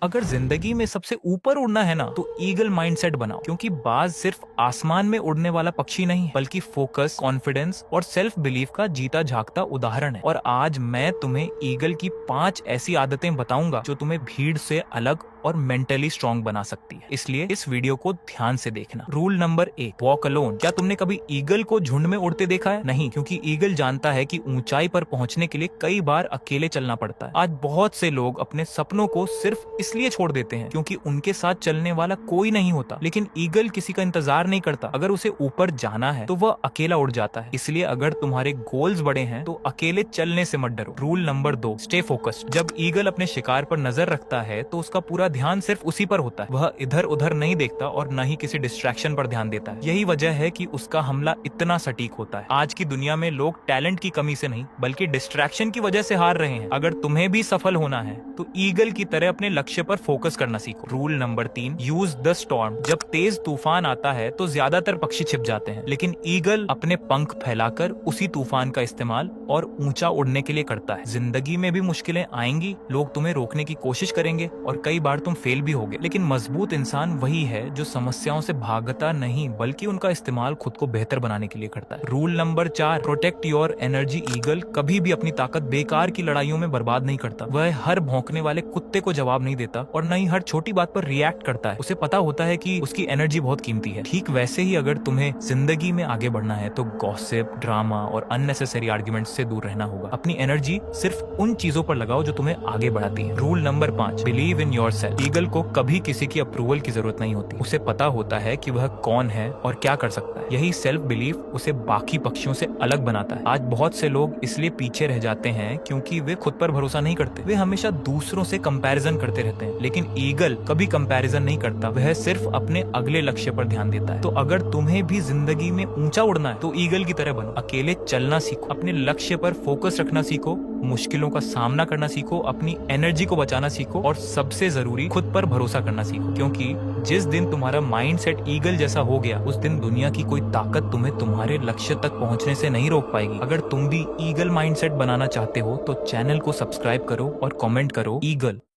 अगर जिंदगी में सबसे ऊपर उड़ना है ना तो ईगल माइंडसेट बनाओ, क्योंकि बाज सिर्फ आसमान में उड़ने वाला पक्षी नहीं है, बल्कि फोकस, कॉन्फिडेंस और सेल्फ बिलीफ का जीता जागता उदाहरण है। और आज मैं तुम्हें ईगल की 5 ऐसी आदतें बताऊंगा जो तुम्हें भीड़ से अलग और मेंटली स्ट्रांग बना सकती है। इसलिए इस वीडियो को ध्यान से देखना। Rule number 1, walk alone. क्या तुमने कभी ईगल को झुंड में उड़ते देखा है? नहीं, क्योंकि ईगल जानता है कि ऊंचाई पर पहुंचने के लिए कई बार अकेले चलना पड़ता है। आज बहुत से लोग अपने सपनों को सिर्फ इसलिए छोड़ देते हैं क्योंकि उनके साथ चलने वाला कोई नहीं होता, लेकिन ईगल किसी का इंतजार नहीं करता। अगर उसे ऊपर जाना है तो वह अकेला उड़ जाता है। इसलिए अगर तुम्हारे गोल्स बड़े हैं तो अकेले चलने से मत डरो। Rule number 2, stay focused. जब ईगल अपने शिकार पर नजर रखता है तो उसका पूरा ध्यान सिर्फ उसी पर होता है। वह इधर उधर नहीं देखता और न ही किसी डिस्ट्रैक्शन पर ध्यान देता है। यही वजह है कि उसका हमला इतना सटीक होता है। आज की दुनिया में लोग टैलेंट की कमी से नहीं बल्कि डिस्ट्रैक्शन की वजह से हार रहे हैं। अगर तुम्हें भी सफल होना है तो ईगल की तरह अपने लक्ष्य पर फोकस करना सीखो। Rule number 3, use the storm. जब तेज तूफान आता है तो ज्यादातर पक्षी छिप जाते हैं, लेकिन ईगल अपने पंख फैलाकर उसी तूफान का इस्तेमाल और ऊंचा उड़ने के लिए करता है। जिंदगी में भी मुश्किलें आएंगी, लोग तुम्हें रोकने की कोशिश करेंगे और कई बार तुम फेल भी होगे, लेकिन मजबूत इंसान वही है जो समस्याओं से भागता नहीं बल्कि उनका इस्तेमाल खुद को बेहतर बनाने के लिए करता है। Rule number 4, protect your energy. Eagle कभी भी अपनी ताकत बेकार की लड़ाइयों में बर्बाद नहीं करता। वह हर भौंकने वाले कुत्ते को जवाब नहीं देता और न ही हर छोटी बात पर रिएक्ट करता है। उसे पता होता है कि उसकी एनर्जी बहुत कीमती है। ठीक वैसे ही अगर तुम्हें जिंदगी में आगे बढ़ना है तो गॉसिप, ड्रामा और अननेसेसरी आर्ग्यूमेंट्स से दूर रहना होगा। अपनी एनर्जी सिर्फ उन चीजों पर लगाओ जो तुम्हें आगे बढ़ाती है। Rule number 5, believe in yourself. Eagle को कभी किसी की अप्रूवल की जरूरत नहीं होती। उसे पता होता है कि वह कौन है और क्या कर सकता है। यही सेल्फ बिलीफ उसे बाकी पक्षियों से अलग बनाता है। आज बहुत से लोग इसलिए पीछे रह जाते हैं क्योंकि वे खुद पर भरोसा नहीं करते। वे हमेशा दूसरों से कंपैरिजन करते रहते हैं, लेकिन ईगल कभी कंपैरिजन नहीं करता। वह सिर्फ अपने अगले लक्ष्य पर ध्यान देता है। तो अगर तुम्हें भी जिंदगी में ऊंचा उड़ना है तो ईगल की तरह बनो। अकेले चलना सीखो, अपने लक्ष्य पर फोकस रखना सीखो, मुश्किलों का सामना करना सीखो, अपनी एनर्जी को बचाना सीखो और सबसे जरूरी खुद पर भरोसा करना सीखो। क्योंकि जिस दिन तुम्हारा माइंडसेट ईगल जैसा हो गया उस दिन दुनिया की कोई ताकत तुम्हें तुम्हारे लक्ष्य तक पहुंचने से नहीं रोक पाएगी। अगर तुम भी ईगल माइंडसेट बनाना चाहते हो तो चैनल को सब्सक्राइब करो और कमेंट करो ईगल।